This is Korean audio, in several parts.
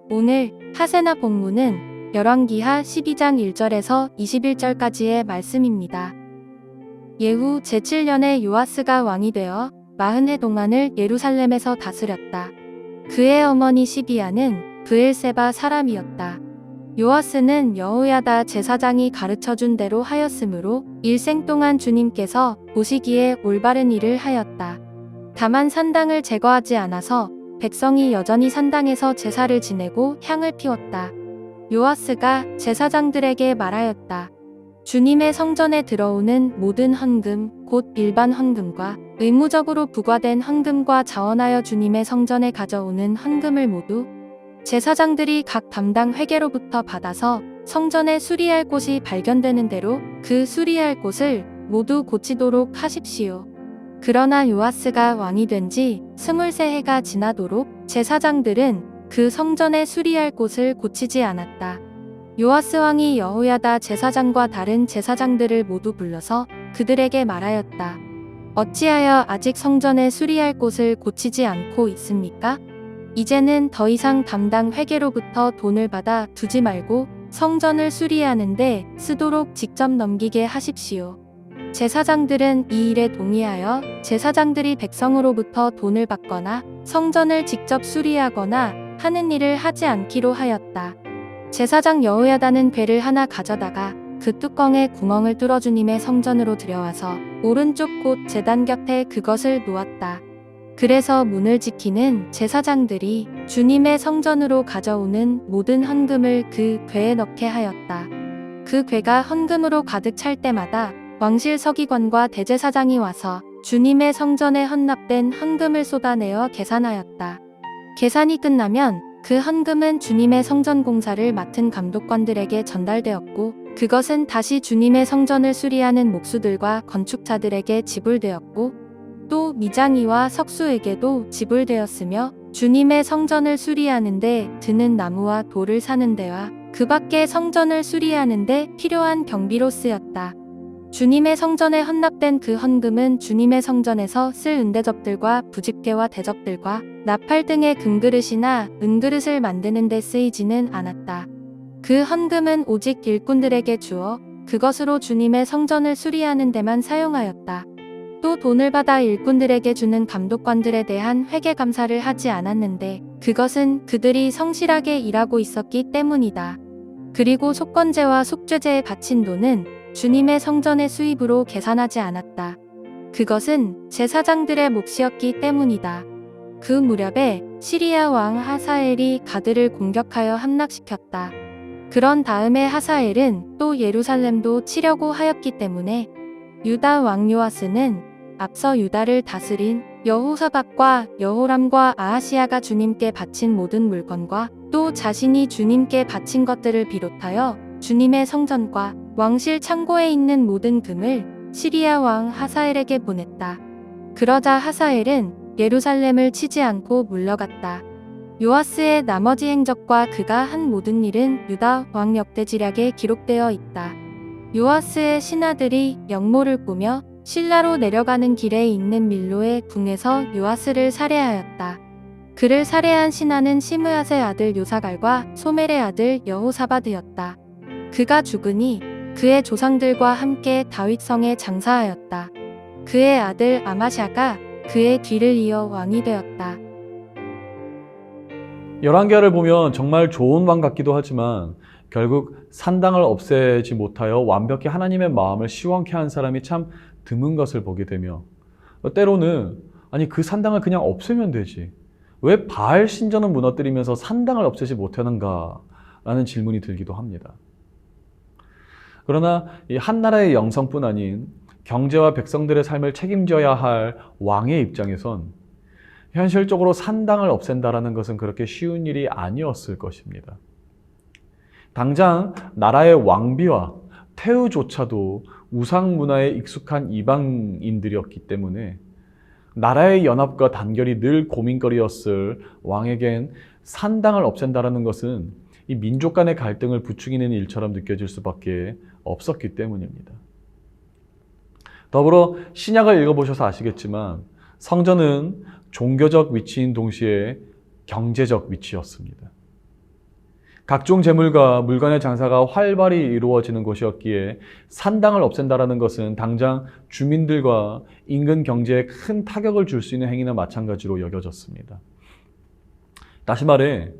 오늘 하세나 본문은 열왕기하 12장 1절에서 21절까지의 말씀입니다. 예후 제7년에 요아스가 왕이 되어 40해 동안을 예루살렘에서 다스렸다. 그의 어머니 시비야는 브엘세바 사람이었다. 요아스는 여호야다 제사장이 가르쳐준 대로 하였으므로 일생 동안 주님께서 보시기에 올바른 일을 하였다. 다만 산당을 제거하지 않아서 백성이 여전히 산당에서 제사를 지내고 향을 피웠다. 요아스가 제사장들에게 말하였다. 주님의 성전에 들어오는 모든 헌금, 곧 일반 헌금과 의무적으로 부과된 헌금과 자원하여 주님의 성전에 가져오는 헌금을 모두 제사장들이 각 담당 회계로부터 받아서 성전에 수리할 곳이 발견되는 대로 그 수리할 곳을 모두 고치도록 하십시오. 그러나 요아스가 왕이 된 지 23해가 지나도록 제사장들은 그 성전에 수리할 곳을 고치지 않았다. 요아스 왕이 여호야다 제사장과 다른 제사장들을 모두 불러서 그들에게 말하였다. 어찌하여 아직 성전에 수리할 곳을 고치지 않고 있습니까? 이제는 더 이상 담당 회계로부터 돈을 받아 두지 말고 성전을 수리하는데 쓰도록 직접 넘기게 하십시오. 제사장들은 이 일에 동의하여 제사장들이 백성으로부터 돈을 받거나 성전을 직접 수리하거나 하는 일을 하지 않기로 하였다. 제사장 여호야다는 괴를 하나 가져다가 그 뚜껑에 구멍을 뚫어 주님의 성전으로 들여와서 오른쪽 곧 제단 곁에 그것을 놓았다. 그래서 문을 지키는 제사장들이 주님의 성전으로 가져오는 모든 헌금을 그 괴에 넣게 하였다. 그 괴가 헌금으로 가득 찰 때마다 왕실 서기관과 대제사장이 와서 주님의 성전에 헌납된 헌금을 쏟아내어 계산하였다. 계산이 끝나면 그 헌금은 주님의 성전 공사를 맡은 감독관들에게 전달되었고 그것은 다시 주님의 성전을 수리하는 목수들과 건축자들에게 지불되었고 또 미장이와 석수에게도 지불되었으며 주님의 성전을 수리하는데 드는 나무와 돌을 사는 데와 그 밖에 성전을 수리하는데 필요한 경비로 쓰였다. 주님의 성전에 헌납된 그 헌금은 주님의 성전에서 쓸 은대접들과 부집게와 대접들과 나팔 등의 금그릇이나 은그릇을 만드는 데 쓰이지는 않았다. 그 헌금은 오직 일꾼들에게 주어 그것으로 주님의 성전을 수리하는 데만 사용하였다. 또 돈을 받아 일꾼들에게 주는 감독관들에 대한 회계 감사를 하지 않았는데 그것은 그들이 성실하게 일하고 있었기 때문이다. 그리고 속건제와 속죄제에 바친 돈은 주님의 성전의 수입으로 계산하지 않았다. 그것은 제사장들의 몫이었기 때문이다. 그 무렵에 시리아 왕 하사엘이 가드를 공격하여 함락시켰다. 그런 다음에 하사엘은 또 예루살렘도 치려고 하였기 때문에 유다 왕 요아스는 앞서 유다를 다스린 여호사밧과 여호람과 아하시야가 주님께 바친 모든 물건과 또 자신이 주님께 바친 것들을 비롯하여 주님의 성전과 왕실 창고에 있는 모든 금을 시리아 왕 하사엘에게 보냈다. 그러자 하사엘은 예루살렘을 치지 않고 물러갔다. 요아스의 나머지 행적과 그가 한 모든 일은 유다 왕 역대지략에 기록되어 있다. 요아스의 신하들이 영모를 꾸며 실라로 내려가는 길에 있는 밀로의 궁에서 요아스를 살해하였다. 그를 살해한 신하는 시므앗의 아들 요사갈과 소멜의 아들 여호사밧이었다. 그가 죽으니 그의 조상들과 함께 다윗성에 장사하였다. 그의 아들 아마샤가 그의 뒤를 이어 왕이 되었다. 열왕기하를 보면 정말 좋은 왕 같기도 하지만 결국 산당을 없애지 못하여 완벽히 하나님의 마음을 시원케 한 사람이 참 드문 것을 보게 되며 때로는 아니 그 산당을 그냥 없애면 되지 왜 바알 신전을 무너뜨리면서 산당을 없애지 못하는가 라는 질문이 들기도 합니다. 그러나 이 한 나라의 영성뿐 아닌 경제와 백성들의 삶을 책임져야 할 왕의 입장에선 현실적으로 산당을 없앤다라는 것은 그렇게 쉬운 일이 아니었을 것입니다. 당장 나라의 왕비와 태우조차도 우상 문화에 익숙한 이방인들이었기 때문에 나라의 연합과 단결이 늘 고민거리였을 왕에겐 산당을 없앤다라는 것은 이 민족 간의 갈등을 부추기는 일처럼 느껴질 수밖에 없었기 때문입니다. 더불어 신약을 읽어보셔서 아시겠지만 성전은 종교적 위치인 동시에 경제적 위치였습니다. 각종 재물과 물건의 장사가 활발히 이루어지는 곳이었기에 산당을 없앤다라는 것은 당장 주민들과 인근 경제에 큰 타격을 줄 수 있는 행위나 마찬가지로 여겨졌습니다. 다시 말해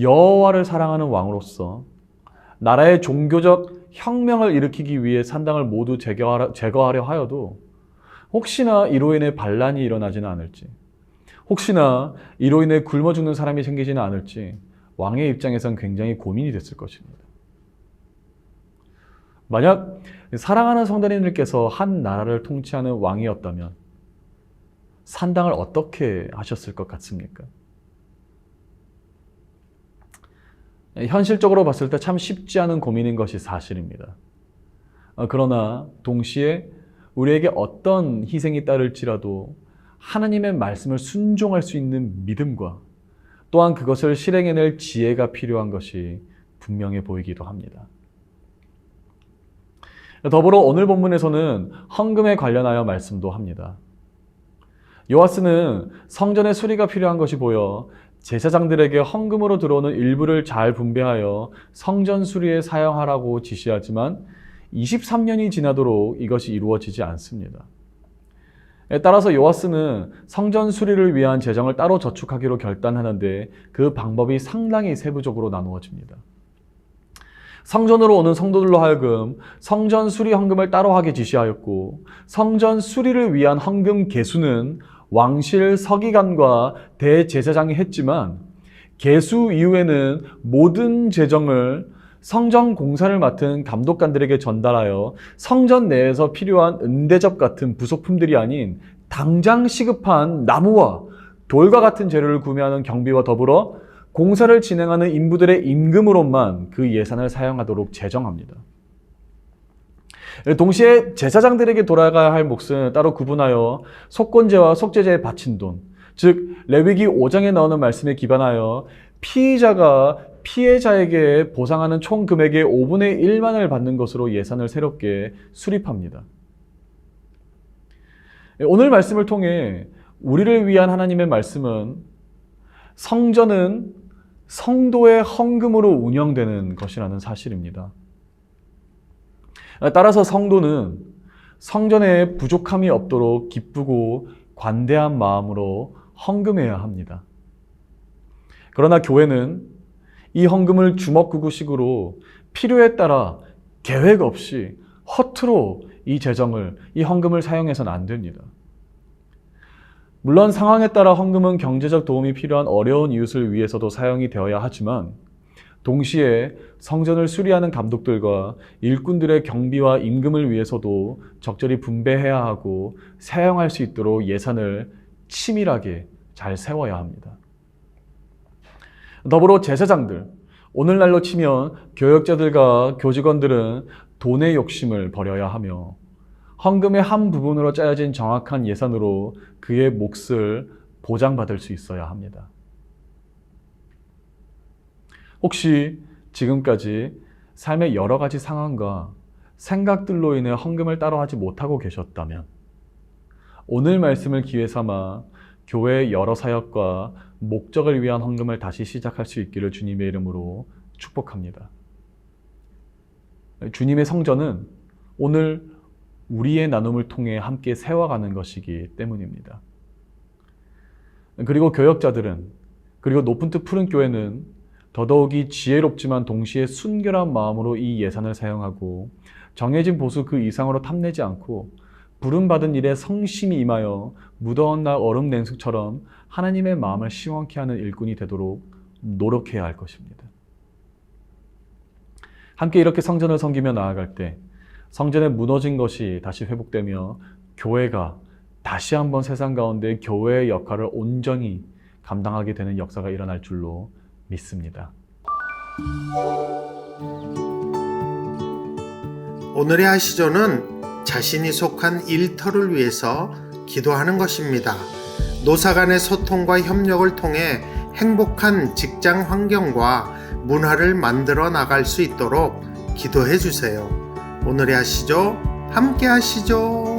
여호와를 사랑하는 왕으로서 나라의 종교적 혁명을 일으키기 위해 산당을 모두 제거하려 하여도 혹시나 이로 인해 반란이 일어나지는 않을지, 혹시나 이로 인해 굶어 죽는 사람이 생기지는 않을지 왕의 입장에선 굉장히 고민이 됐을 것입니다. 만약 사랑하는 성도님들께서 한 나라를 통치하는 왕이었다면 산당을 어떻게 하셨을 것 같습니까? 현실적으로 봤을 때 참 쉽지 않은 고민인 것이 사실입니다. 그러나 동시에 우리에게 어떤 희생이 따를지라도 하나님의 말씀을 순종할 수 있는 믿음과 또한 그것을 실행해낼 지혜가 필요한 것이 분명해 보이기도 합니다. 더불어 오늘 본문에서는 헌금에 관련하여 말씀도 합니다. 요아스는 성전의 수리가 필요한 것이 보여 제사장들에게 헌금으로 들어오는 일부를 잘 분배하여 성전 수리에 사용하라고 지시하지만 23년이 지나도록 이것이 이루어지지 않습니다. 따라서 요아스는 성전 수리를 위한 재정을 따로 저축하기로 결단하는데 그 방법이 상당히 세부적으로 나누어집니다. 성전으로 오는 성도들로 하여금 성전 수리 헌금을 따로 하게 지시하였고, 성전 수리를 위한 헌금 계수는 왕실 서기관과 대제사장이 했지만 계수 이후에는 모든 재정을 성전 공사를 맡은 감독관들에게 전달하여 성전 내에서 필요한 은대접 같은 부속품들이 아닌 당장 시급한 나무와 돌과 같은 재료를 구매하는 경비와 더불어 공사를 진행하는 인부들의 임금으로만 그 예산을 사용하도록 제정합니다. 동시에 제사장들에게 돌아가야 할 몫은 따로 구분하여 속건제와 속죄제에 바친 돈, 즉 레위기 5장에 나오는 말씀에 기반하여 피의자가 피해자에게 보상하는 총 금액의 5분의 1만을 받는 것으로 예산을 새롭게 수립합니다. 오늘 말씀을 통해 우리를 위한 하나님의 말씀은 성전은 성도의 헌금으로 운영되는 것이라는 사실입니다. 따라서 성도는 성전에 부족함이 없도록 기쁘고 관대한 마음으로 헌금해야 합니다. 그러나 교회는 이 헌금을 주먹구구식으로 필요에 따라 계획 없이 허투루 이 재정을, 이 헌금을 사용해서는 안 됩니다. 물론 상황에 따라 헌금은 경제적 도움이 필요한 어려운 이웃을 위해서도 사용이 되어야 하지만 동시에 성전을 수리하는 감독들과 일꾼들의 경비와 임금을 위해서도 적절히 분배해야 하고 사용할 수 있도록 예산을 치밀하게 잘 세워야 합니다. 더불어 제사장들, 오늘날로 치면 교역자들과 교직원들은 돈의 욕심을 버려야 하며 헌금의 한 부분으로 짜여진 정확한 예산으로 그의 몫을 보장받을 수 있어야 합니다. 혹시 지금까지 삶의 여러 가지 상황과 생각들로 인해 헌금을 따로 하지 못하고 계셨다면 오늘 말씀을 기회 삼아 교회의 여러 사역과 목적을 위한 헌금을 다시 시작할 수 있기를 주님의 이름으로 축복합니다. 주님의 성전은 오늘 우리의 나눔을 통해 함께 세워가는 것이기 때문입니다. 그리고 교역자들은, 그리고 높은 뜻 푸른 교회는 더더욱이 지혜롭지만 동시에 순결한 마음으로 이 예산을 사용하고 정해진 보수 그 이상으로 탐내지 않고 부름받은 일에 성심이 임하여 무더운 날 얼음 냉수처럼 하나님의 마음을 시원케 하는 일꾼이 되도록 노력해야 할 것입니다. 함께 이렇게 성전을 섬기며 나아갈 때 성전에 무너진 것이 다시 회복되며 교회가 다시 한번 세상 가운데 교회의 역할을 온전히 감당하게 되는 역사가 일어날 줄로 믿습니다. 오늘의 하시조는 자신이 속한 일터를 위해서 기도하는 것입니다. 노사 간의 소통과 협력을 통해 행복한 직장 환경과 문화를 만들어 나갈 수 있도록 기도해 주세요. 오늘의 하시조 함께 하시죠.